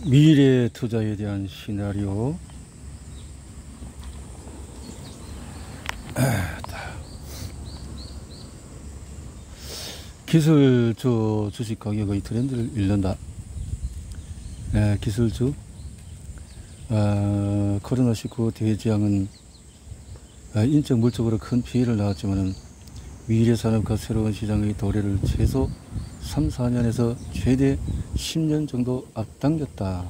미래 투자에 대한 시나리오. 기술주 주식 가격의 트렌드를 읽는다. 기술주 코로나19 대재앙은 인적 물적으로 큰 피해를 낳았지만 미래산업과 새로운 시장의 도래를 최소 3, 4년에서 최대 10년 정도 앞당겼다.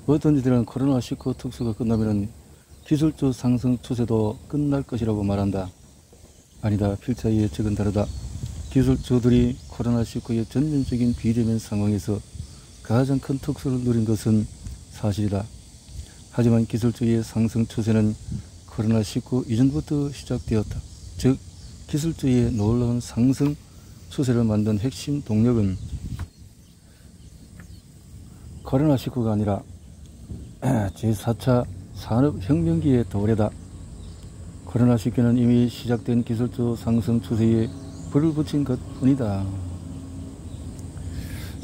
어떤 이들은 코로나19 특수가 끝나면 기술주 상승 추세도 끝날 것이라고 말한다. 아니다. 필자의 예측은 다르다. 기술주들이 코로나19의 전면적인 비대면 상황에서 가장 큰 특수를 누린 것은 사실이다. 하지만 기술주의 상승 추세는 코로나19 이전부터 시작되었다. 즉 기술주의 놀라운 상승 추세를 만든 핵심 동력은 코로나19가 아니라 제4차 산업혁명기의 도래다. 코로나19는 이미 시작된 기술주 상승 추세에 불을 붙인 것뿐이다.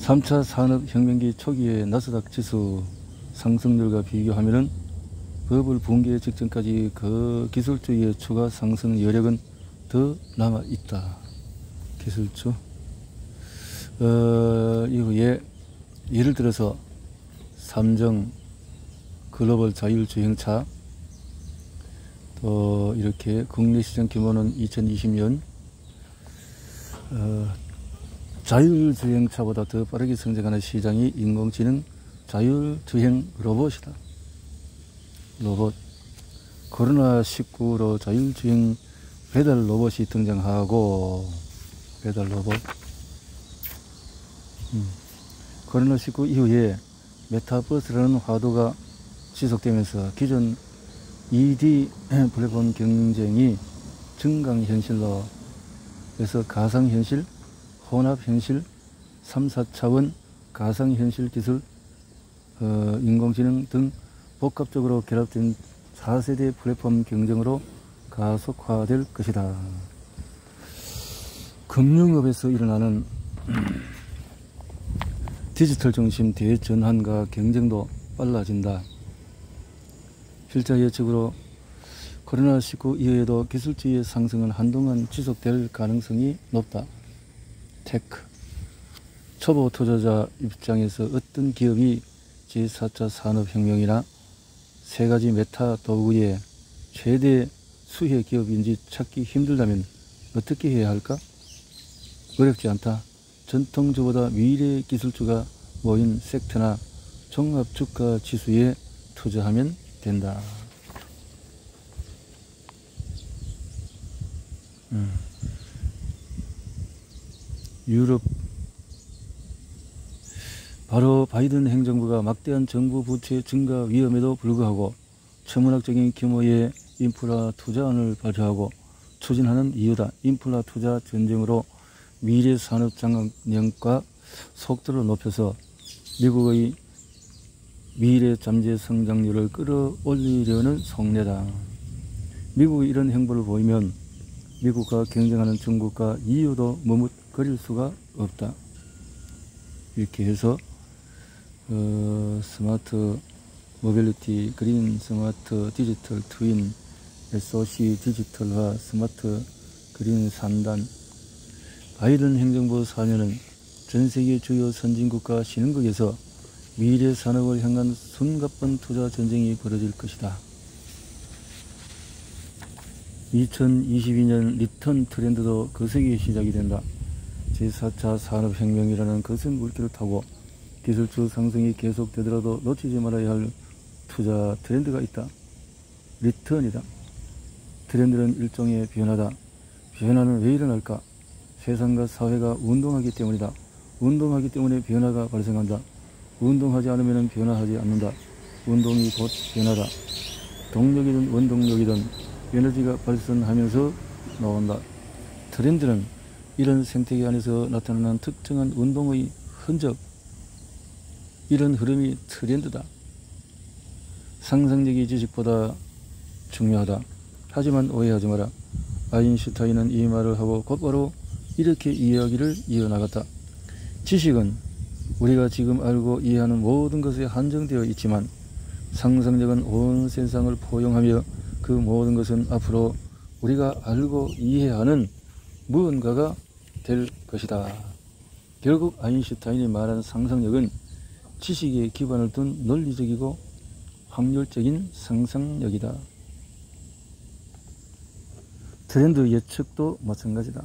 3차 산업혁명기 초기의 나스닥 지수 상승률과 비교하면 버블 붕괴 직전까지 그 기술주의 추가 상승 여력은 더 남아있다. 기술주 이후에 예를 들어서 삼정 글로벌 자율주행차, 또 이렇게 국내 시장 규모는 2020년 자율주행차보다 더 빠르게 성장하는 시장이 인공지능 자율주행 로봇이다. 로봇. 코로나19로 자율주행 배달 로봇이 등장하고, 배달 로봇. 코로나19 이후에 메타버스라는 화두가 지속되면서 기존 2D 플랫폼 경쟁이 증강현실로, 그래서 가상현실, 혼합현실, 3, 4차원 가상현실 기술, 인공지능 등 복합적으로 결합된 4세대 플랫폼 경쟁으로 가속화될 것이다. 금융업에서 일어나는 디지털 중심 대전환과 경쟁도 빨라진다. 필자 예측으로 코로나19 이후에도 기술주의 상승은 한동안 지속될 가능성이 높다. 테크. 초보 투자자 입장에서 어떤 기업이 제4차 산업혁명이나 세 가지 메타 도구의 최대 수혜 기업인지 찾기 힘들다면 어떻게 해야 할까? 어렵지 않다. 전통주보다 미래 기술주가 모인 섹터나 종합주가 지수에 투자하면 된다. 유럽. 바로 바이든 행정부가 막대한 정부 부채 증가 위험에도 불구하고 천문학적인 규모의 인프라 투자안을 발표하고 추진하는 이유다. 인프라 투자 전쟁으로 미래 산업 장악력과 속도를 높여서 미국의 미래 잠재 성장률을 끌어올리려는 속내다. 미국의 이런 행보를 보이면 미국과 경쟁하는 중국과 EU도 머뭇거릴 수가 없다. 이렇게 해서 스마트 모빌리티, 그린 스마트 디지털 트윈, SOC 디지털화, 스마트 그린 3단. 바이든 행정부 4년은 전세계 주요 선진국과 신흥국에서 미래 산업을 향한 숨가쁜 투자 전쟁이 벌어질 것이다. 2022년 리턴 트렌드도 거세게 시작이 된다. 제4차 산업혁명이라는 거센 물결을 타고 기술주 상승이 계속되더라도 놓치지 말아야 할 투자 트렌드가 있다. 리턴이다. 트렌드는 일종의 변화다. 변화는 왜 일어날까? 세상과 사회가 운동하기 때문이다. 운동하기 때문에 변화가 발생한다. 운동하지 않으면 변화하지 않는다. 운동이 곧 변화다. 동력이든 원동력이든 에너지가 발생하면서 나온다. 트렌드는 이런 생태계 안에서 나타나는 특정한 운동의 흔적, 이런 흐름이 트렌드다. 상상력이 지식보다 중요하다. 하지만 오해하지 마라. 아인슈타인은 이 말을 하고 곧바로 이렇게 이야기를 이어나갔다. 지식은 우리가 지금 알고 이해하는 모든 것에 한정되어 있지만 상상력은 온 세상을 포용하며 그 모든 것은 앞으로 우리가 알고 이해하는 무언가가 될 것이다. 결국 아인슈타인이 말한 상상력은 지식에 기반을 둔 논리적이고 확률적인 상상력이다. 트렌드 예측도 마찬가지다.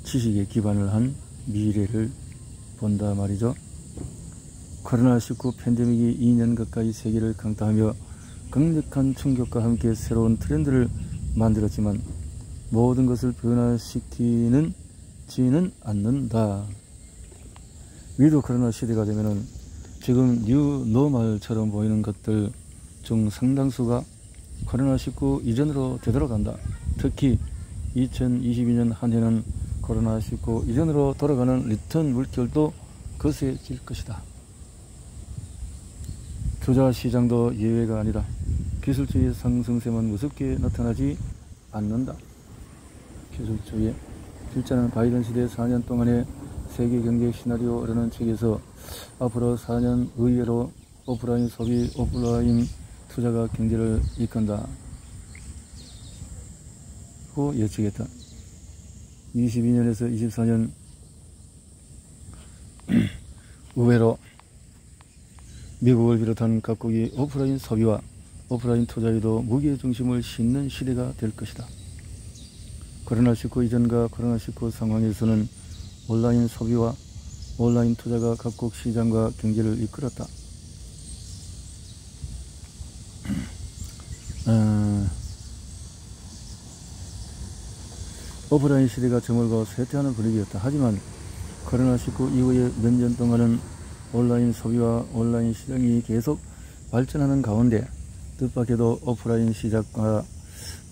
지식에 기반을 한 미래를 본다 말이죠. 코로나19 팬데믹이 2년 가까이 세계를 강타하며 강력한 충격과 함께 새로운 트렌드를 만들었지만 모든 것을 변화시키지는 않는다. 위드 코로나 시대가 되면은 지금 뉴 노멀처럼 보이는 것들 중 상당수가 코로나19 이전으로 되돌아간다. 특히 2022년 한 해는 코로나19 이전으로 돌아가는 리턴 물결도 거세질 것이다. 투자 시장도 예외가 아니다. 기술주의 상승세만 무섭게 나타나지 않는다. 기술주의 필자는 바이든 시대 4년 동안의 세계 경제 시나리오라는 책에서 앞으로 4년 의외로 오프라인 소비, 오프라인 투자가 경제를 이끈다 고 예측했다. 22년에서 24년 의외로 미국을 비롯한 각국이 오프라인 소비와 오프라인 투자에도 무게중심을 싣는 시대가 될 것이다. 코로나19 이전과 코로나19 상황에서는 온라인 소비와 온라인 투자가 각국 시장과 경제를 이끌었다. 오프라인 시대가 저물고 쇠퇴하는 분위기였다. 하지만 코로나19 이후에 몇 년 동안은 온라인 소비와 온라인 시장이 계속 발전하는 가운데 뜻밖에도 오프라인 시장과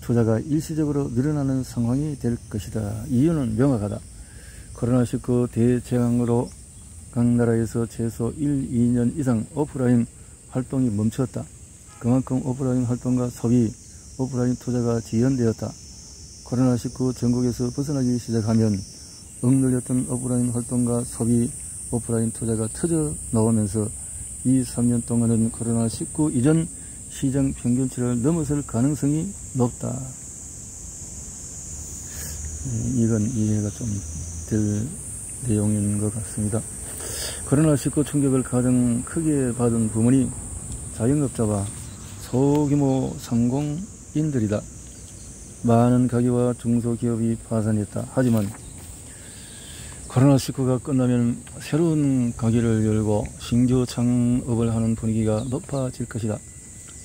투자가 일시적으로 늘어나는 상황이 될 것이다. 이유는 명확하다. 코로나19 대재앙으로 각 나라에서 최소 1, 2년 이상 오프라인 활동이 멈췄다. 그만큼 오프라인 활동과 소비, 오프라인 투자가 지연되었다. 코로나19 전국에서 벗어나기 시작하면 억눌렸던 오프라인 활동과 소비, 오프라인 투자가 터져 나오면서 2, 3년 동안은 코로나19 이전 시장 평균치를 넘어설 가능성이 높다. 이건 이해가 좀 될 내용인 것 같습니다. 코로나19 충격을 가장 크게 받은 부문이 자영업자와 소규모 상공인들이다. 많은 가게와 중소기업이 파산했다. 하지만 코로나19가 끝나면 새로운 가게를 열고 신규 창업을 하는 분위기가 높아질 것이다.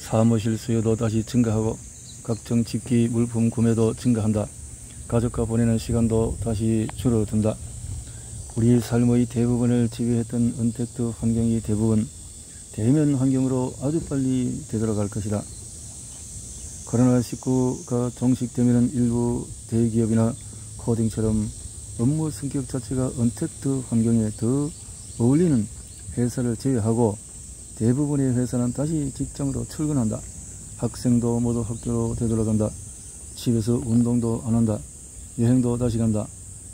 사무실 수요도 다시 증가하고 각종 집기 물품 구매도 증가한다. 가족과 보내는 시간도 다시 줄어든다. 우리 삶의 대부분을 지배했던 언택트 환경이 대부분 대면 환경으로 아주 빨리 되돌아갈 것이다. 코로나19가 종식되면 일부 대기업이나 코딩처럼 업무 성격 자체가 언택트 환경에 더 어울리는 회사를 제외하고 대부분의 회사는 다시 직장으로 출근한다. 학생도 모두 학교로 되돌아간다. 집에서 운동도 안 한다. 여행도 다시 간다.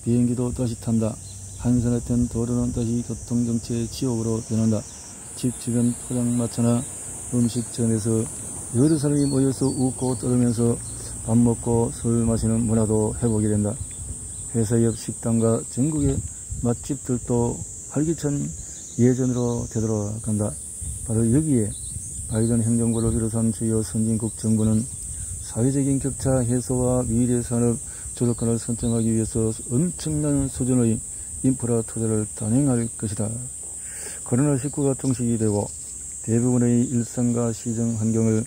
비행기도 다시 탄다. 한산했던 도로는 다시 교통정체의 지옥으로 변한다. 집 주변 포장마차나 음식점에서 여러 사람이 모여서 웃고 떠들면서 밥 먹고 술 마시는 문화도 회복이 된다. 회사 옆 식당과 전국의 맛집들도 활기찬 예전으로 되돌아간다. 바로 여기에 바이든 행정부를 비롯한 주요 선진국 정부는 사회적인 격차 해소와 미래 산업 주도권을 선점하기 위해서 엄청난 수준의 인프라 투자를 단행할 것이다. 코로나19가 종식이 되고 대부분의 일상과 시정 환경을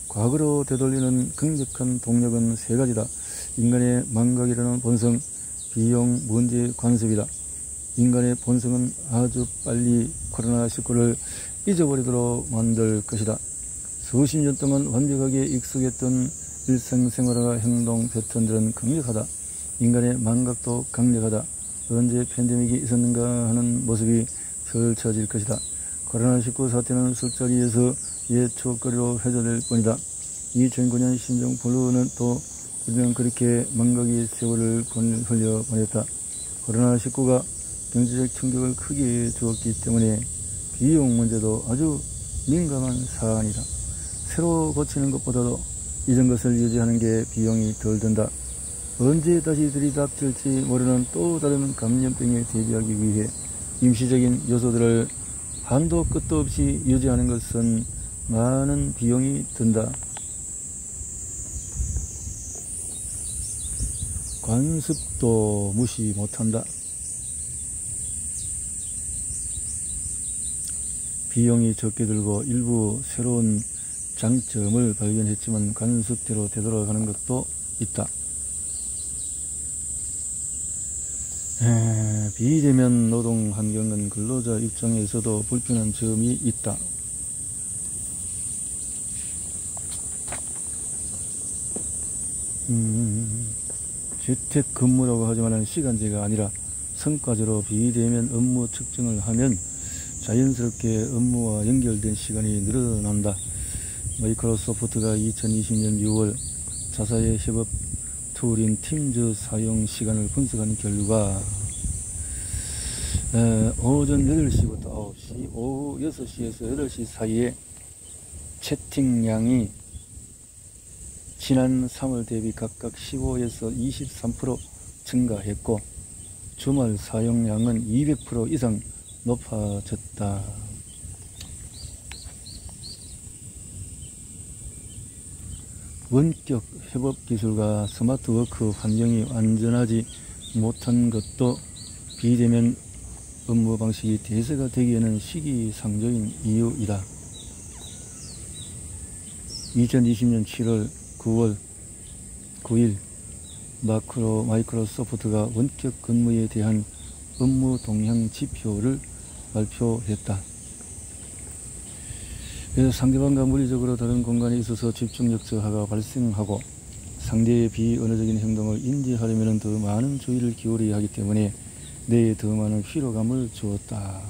과거로 되돌리는 강력한 동력은 세 가지다. 인간의 망각이라는 본성, 비용 문제 관습이다. 인간의 본성은 아주 빨리 코로나19를 잊어버리도록 만들 것이다. 수십 년 동안 완벽하게 익숙했던 일상생활과 행동 패턴들은 강력하다. 인간의 망각도 강력하다. 언제 팬데믹이 있었는가 하는 모습이 펼쳐질 것이다. 코로나19 사태는 술자리에서 옛 추억거리로 회자될 뿐이다. 2009년 신종 블루는 또 우리는 그렇게 망각의 세월을 흘려보냈다. 코로나19가 경제적 충격을 크게 주었기 때문에 비용 문제도 아주 민감한 사안이다. 새로 고치는 것보다도 이전 것을 유지하는 게 비용이 덜 든다. 언제 다시 들이닥칠지 모르는 또 다른 감염병에 대비하기 위해 임시적인 요소들을 한도 끝도 없이 유지하는 것은 많은 비용이 든다. 관습도 무시 못한다. 비용이 적게 들고 일부 새로운 장점을 발견했지만 관습대로 되돌아가는 것도 있다. 비대면 노동 환경은 근로자 입장에서도 불편한 점이 있다. 재택근무라고 하지만 시간제가 아니라 성과제로 비대면 업무 측정을 하면 자연스럽게 업무와 연결된 시간이 늘어난다. 마이크로소프트가 2020년 6월 자사의 협업 툴인 팀즈 사용 시간을 분석한 결과 오전 8시부터 9시, 오후 6시에서 8시 사이에 채팅량이 지난 3월 대비 각각 15에서 23% 증가했고 주말 사용량은 200% 이상 높아졌다. 원격 협업 기술과 스마트워크 환경이 완전하지 못한 것도 비대면 업무 방식이 대세가 되기에는 시기상조인 이유이다. 2020년 7월 9일 마이크로소프트가 원격 근무에 대한 업무 동향 지표를 발표했다. 그래서 상대방과 물리적으로 다른 공간에 있어서 집중력 저하가 발생하고 상대의 비언어적인 행동을 인지하려면 더 많은 주의를 기울여야 하기 때문에 뇌에 더 많은 피로감을 주었다.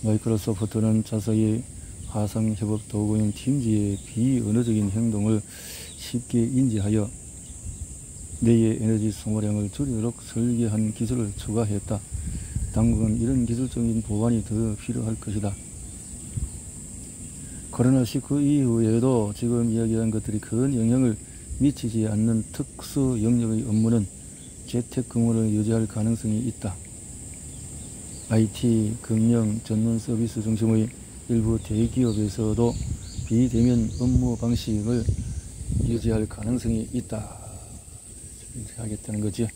마이크로소프트는 자사의 화상협업 도구인 팀즈의 비언어적인 행동을 쉽게 인지하여 뇌의 에너지 소모량을 줄이도록 설계한 기술을 추가했다. 당국은 이런 기술적인 보완이 더 필요할 것이다. 코로나19 이후에도 지금 이야기한 것들이 큰 영향을 미치지 않는 특수 영역의 업무는 재택근무를 유지할 가능성이 있다. IT, 금융, 전문 서비스 중심의 일부 대기업에서도 비대면 업무 방식을 유지할 가능성이 있다. 이렇게 하겠다는 거지.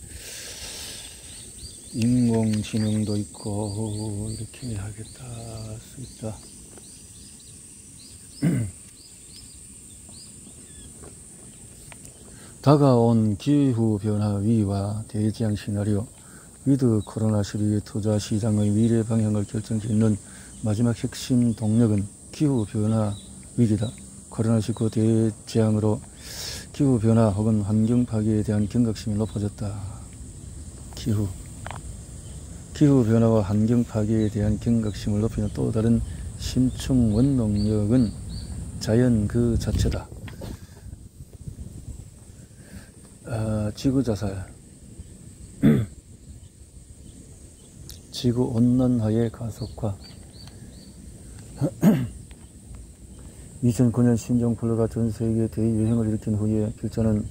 인공지능도 있고 이렇게 하겠다 할 수 있다. 다가온 기후변화 위기와 대재앙 시나리오, 위드 코로나12 투자 시장의 미래 방향을 결정짓는 마지막 핵심 동력은 기후변화 위기다. 코로나19 대재앙으로 기후변화 혹은 환경 파괴에 대한 경각심이 높아졌다. 기후변화와 환경 파괴에 대한 경각심을 높이는 또 다른 심층 원동력은 자연 그 자체다. 지구자살, 지구온난화의 가속화. 2009년 신종플루가 전세계 대유행을 일으킨 후에 필자는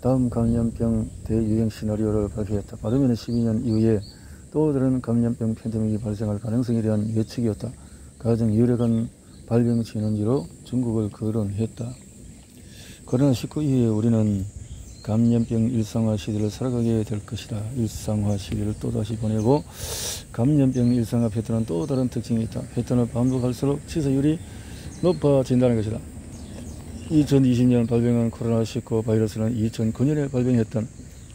다음 감염병 대유행 시나리오를 발표했다. 빠르면 12년 이후에 또 다른 감염병 팬데믹이 발생할 가능성에 대한 예측이었다. 가장 유력한 발병 진원지로 중국을 거론했다. 코로나19 이후에 우리는 감염병 일상화 시대를 살아가게 될 것이다. 일상화 시대를 또다시 보내고 감염병 일상화 패턴은 또 다른 특징이 있다. 패턴을 반복할수록 치사율이 높아진다는 것이다. 2020년 발병한 코로나19 바이러스는 2009년에 발병했던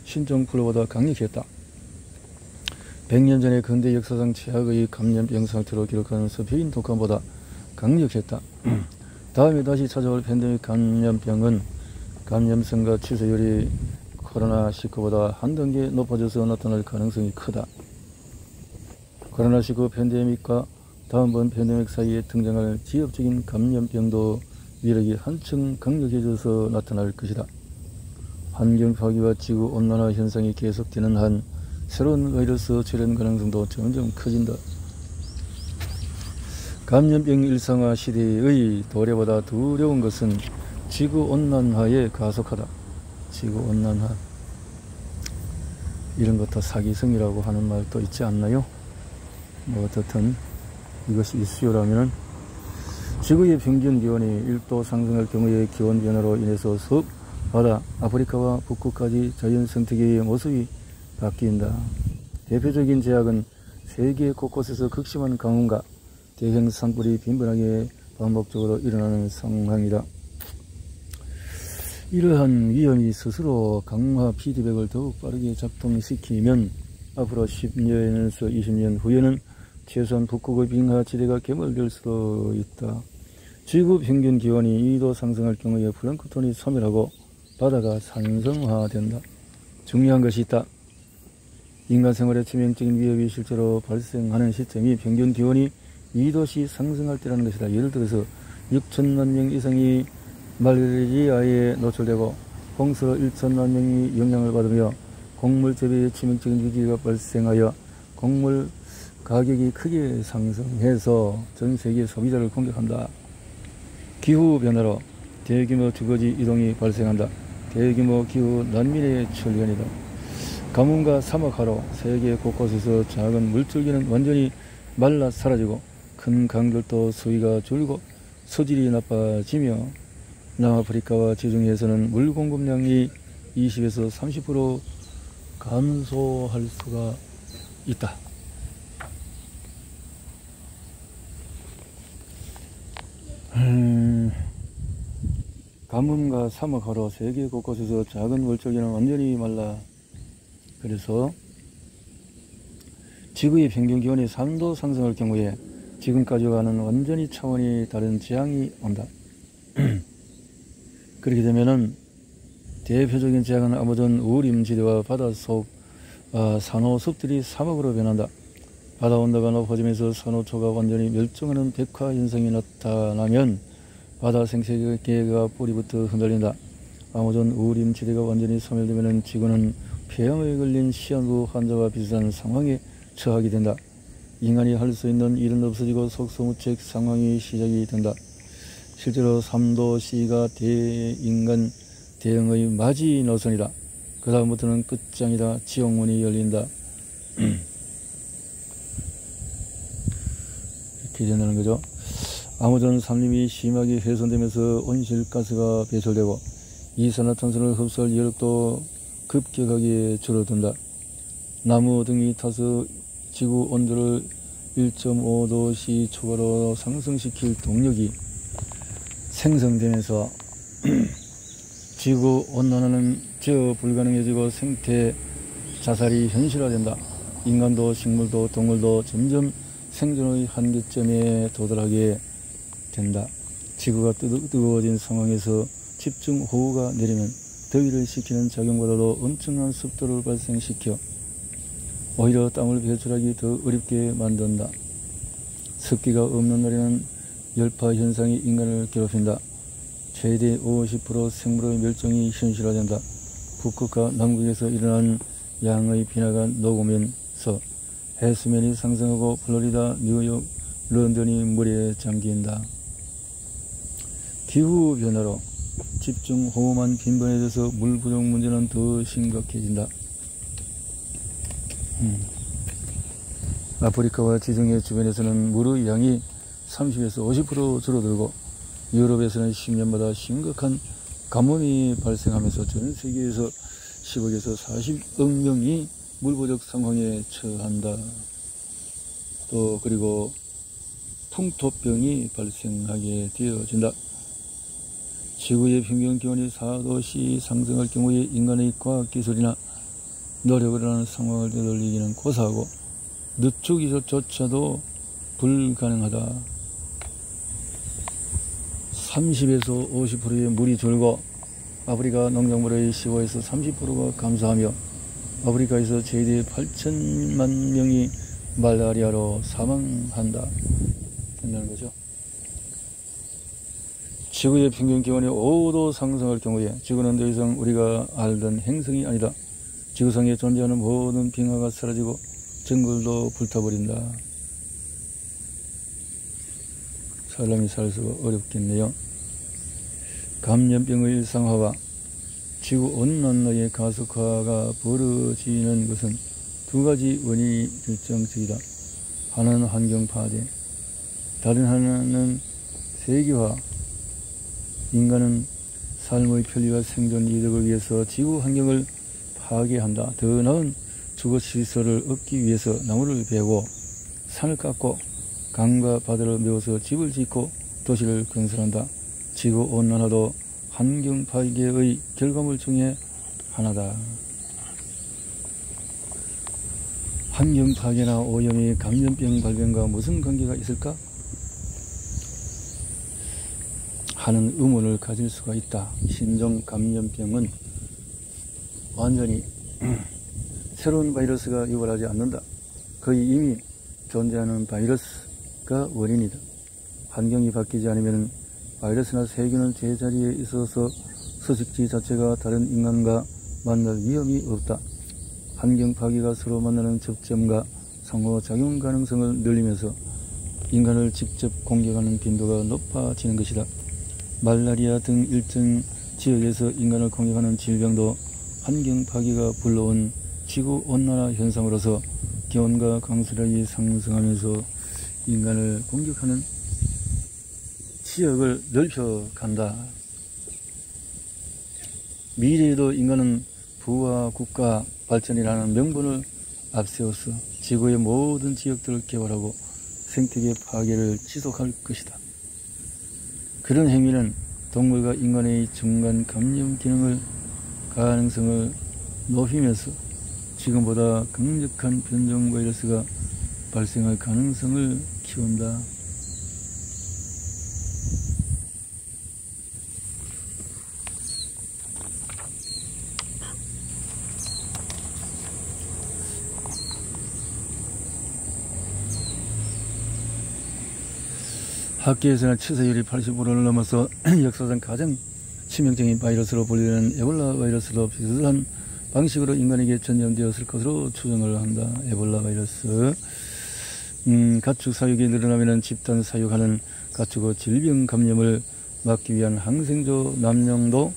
신종플루보다 강력했다. 100년 전의 근대 역사상 최악의 감염병 상태로 기록한 스페인 독감보다 강력했다. 다음에 다시 찾아올 팬데믹 감염병은 감염성과 치사율이 코로나19보다 한 단계 높아져서 나타날 가능성이 크다. 코로나19 팬데믹과 다음번 팬데믹 사이에 등장할 지역적인 감염병도 위력이 한층 강력해져서 나타날 것이다. 환경 파괴와 지구 온난화 현상이 계속되는 한 새로운 바이러스 출현 가능성도 점점 커진다. 감염병 일상화 시대의 도래보다 두려운 것은 지구온난화의 가속화다. 지구온난화, 이런 것도 사기성이라고 하는 말도 있지 않나요? 뭐 어떻든 이것이 이슈라면은, 지구의 평균 기온이 1도 상승할 경우의 기온 변화로 인해서 섭, 바다, 아프리카와 북극까지 자연 생태계의 모습이 바뀐다. 대표적인 제약은 세계 곳곳에서 극심한 강우가 대형 산불이 빈번하게 반복적으로 일어나는 상황이다. 이러한 위험이 스스로 강화 피드백을 더욱 빠르게 작동시키면 앞으로 10년에서 20년 후에는 최소한 북극의 빙하지대가 개몰될 수도 있다. 지구 평균 기온이 2도 상승할 경우에 플랑크톤이 소멸하고 바다가 산성화된다. 중요한 것이 있다. 인간 생활에 치명적인 위협이 실제로 발생하는 시점이 평균 기온이 2도씩 상승할 때라는 것이다. 예를 들어서 6천만 명 이상이 말레리아에 노출되고 홍수로 1천만 명이 영향을 받으며 곡물 재배에 치명적인 위기가 발생하여 곡물 가격이 크게 상승해서 전 세계 소비자를 공격한다. 기후변화로 대규모 주거지 이동이 발생한다. 대규모 기후 난민의 출현이다. 가뭄과 사막화로 세계 곳곳에서 작은 물줄기는 완전히 말라 사라지고 큰 강들도 수위가 줄고 소질이 나빠지며 남아프리카와 지중해에서는 물 공급량이 20에서 30% 감소할 수가 있다. 가뭄과 사막화로 세계 곳곳에서 작은 물줄기는 완전히 말라. 그래서 지구의 평균 기온이 3도 상승할 경우에 지금까지와는 완전히 차원이 다른 재앙이 온다. 그렇게 되면은 대표적인 재앙은 아마존 우림지대와 바닷속 산호숲들이 사막으로 변한다. 바다 온도가 높아지면서 산호초가 완전히 멸종하는 백화 현상이 나타나면 바다 생태계가 뿌리부터 흔들린다. 아마존 우림지대가 완전히 소멸되면 지구는 폐암에 걸린 시한부 환자와 비슷한 상황에 처하게 된다. 인간이 할 수 있는 일은 없어지고 속수무책 상황이 시작이 된다. 실제로 3도C가 대인간 대응의 마지노선이다. 그 다음부터는 끝장이다. 지옥문이 열린다. 이렇게 된다는 거죠. 아마존 산림이 심하게 훼손되면서 온실가스가 배출되고 이산화탄소를 흡수할 여력도 급격하게 줄어든다. 나무 등이 타서 지구 온도를 1.5도씨 초과로 상승시킬 동력이 생성되면서 지구 온난화는 제어 불가능해지고 생태 자살이 현실화된다. 인간도 식물도 동물도 점점 생존의 한계점에 도달하게 된다. 지구가 뜨거워진 상황에서 집중호우가 내리면 더위를 식히는 작용보다도 엄청난 습도를 발생시켜 오히려 땀을 배출하기 더 어렵게 만든다. 습기가 없는 날에는 열파 현상이 인간을 괴롭힌다. 최대 50% 생물의 멸종이 현실화된다. 북극과 남극에서 일어난 양의 빙하가 녹으면서 해수면이 상승하고 플로리다, 뉴욕, 런던이 물에 잠긴다. 기후변화로 집중호우만 빈번해져서 물 부족 문제는 더 심각해진다. 아프리카와 지중해 주변에서는 물의 양이 30에서 50% 줄어들고 유럽에서는 10년마다 심각한 가뭄이 발생하면서 전 세계에서 10억에서 40억 명이 물 부족 상황에 처한다. 또 그리고 풍토병이 발생하게 되어진다. 지구의 평균 기온이 4도씨 상승할 경우에 인간의 과학기술이나 노력을 하는 상황을 되돌리기는 고사하고 늦추기조차도 불가능하다. 30에서 50%의 물이 줄고 아프리카 농작물의 15에서 30%가 감소하며 아프리카에서 최대 8천만 명이 말라리아로 사망한다. 된다는 거죠. 지구의 평균 기온이 5도 상승할 경우에 지구는 더 이상 우리가 알던 행성이 아니다. 지구상에 존재하는 모든 빙하가 사라지고 정글도 불타버린다. 사람이 살 수가 어렵겠네요. 감염병의 일상화와 지구온난화의 가속화가 벌어지는 것은 두 가지 원인이 결정적이다. 하나는 환경파괴, 다른 하나는 세계화. 인간은 삶의 편리와 생존 이득을 위해서 지구 환경을 파괴한다. 더 나은 주거시설을 얻기 위해서 나무를 베고 산을 깎고 강과 바다를 메워서 집을 짓고 도시를 건설한다. 지구온난화도 환경파괴의 결과물 중에 하나다. 환경파괴나 오염이 감염병 발병과 무슨 관계가 있을까? 하는 의문을 가질 수가 있다. 신종 감염병은 완전히 새로운 바이러스가 유발하지 않는다. 거의 이미 존재하는 바이러스가 원인이다. 환경이 바뀌지 않으면 바이러스나 세균은 제자리에 있어서 서식지 자체가 다른 인간과 만날 위험이 없다. 환경 파괴가 서로 만나는 접점과 상호작용 가능성을 늘리면서 인간을 직접 공격하는 빈도가 높아지는 것이다. 말라리아 등 일정 지역에서 인간을 공격하는 질병도 환경 파괴가 불러온 지구온난화 현상으로서 기온과 강수량이 상승하면서 인간을 공격하는 지역을 넓혀간다. 미래에도 인간은 부와 국가 발전이라는 명분을 앞세워서 지구의 모든 지역들을 개발하고 생태계 파괴를 지속할 것이다. 그런 행위는 동물과 인간의 중간 감염 기능을 가능성을 높이면서 지금보다 강력한 변종 바이러스가 발생할 가능성을 키운다. 학계에서는 치사율이 80%를 넘어서 역사상 가장 치명적인 바이러스로 불리는 에볼라 바이러스도 비슷한 방식으로 인간에게 전염되었을 것으로 추정을 한다. 에볼라 바이러스. 가축 사육이 늘어나면 집단 사육하는 가축의 질병 감염을 막기 위한 항생조 남용도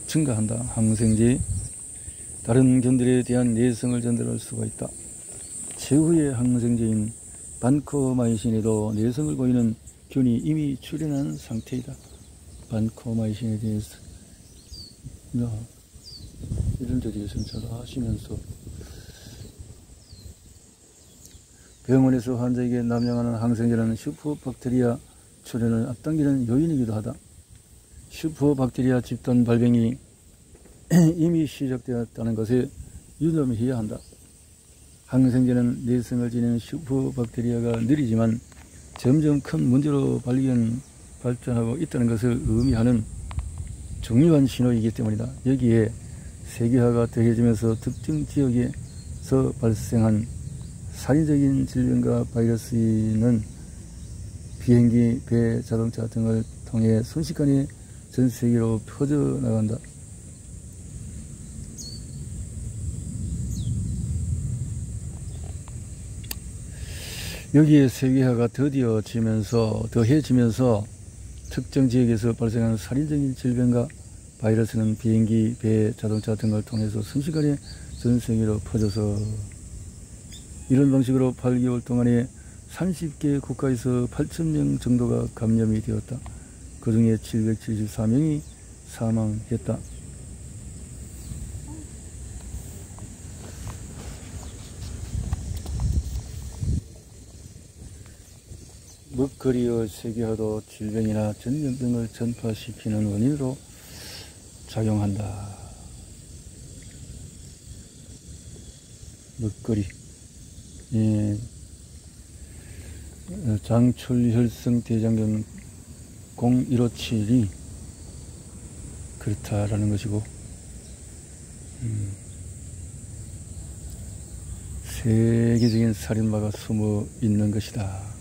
증가한다. 항생제. 다른 견들에 대한 내성을 전달할 수가 있다. 최후의 항생제인 반코마이신에도 내성을 보이는 균이 이미 출현한 상태이다. 반코마이신에 대해서 이런 데 대해서는 잘 아시면서 병원에서 환자에게 남용하는 항생제는 슈퍼박테리아 출현을 앞당기는 요인이기도 하다. 슈퍼박테리아 집단 발병이 이미 시작되었다는 것에 유념해야 한다. 항생제는 내성을 지니는 슈퍼박테리아가 느리지만 점점 큰 문제로 발전하고 있다는 것을 의미하는 중요한 신호이기 때문이다. 여기에 세계화가 더해지면서 특정 지역에서 발생한 살인적인 질병과 바이러스는 비행기, 배, 자동차 등을 통해 순식간에 전 세계로 퍼져나간다. 여기에 세계화가 더해지면서 특정 지역에서 발생하는 살인적인 질병과 바이러스는 비행기, 배, 자동차 등을 통해서 순식간에 전 세계로 퍼져서 이런 방식으로 8개월 동안에 30개 국가에서 8,000명 정도가 감염이 되었다. 그 중에 774명이 사망했다. 먹거리의 세계화도 질병이나 전염병을 전파시키는 원인으로 작용한다. 먹거리. 장출혈성 대장균 0157이 그렇다라는 것이고, 세계적인 살인마가 숨어 있는 것이다.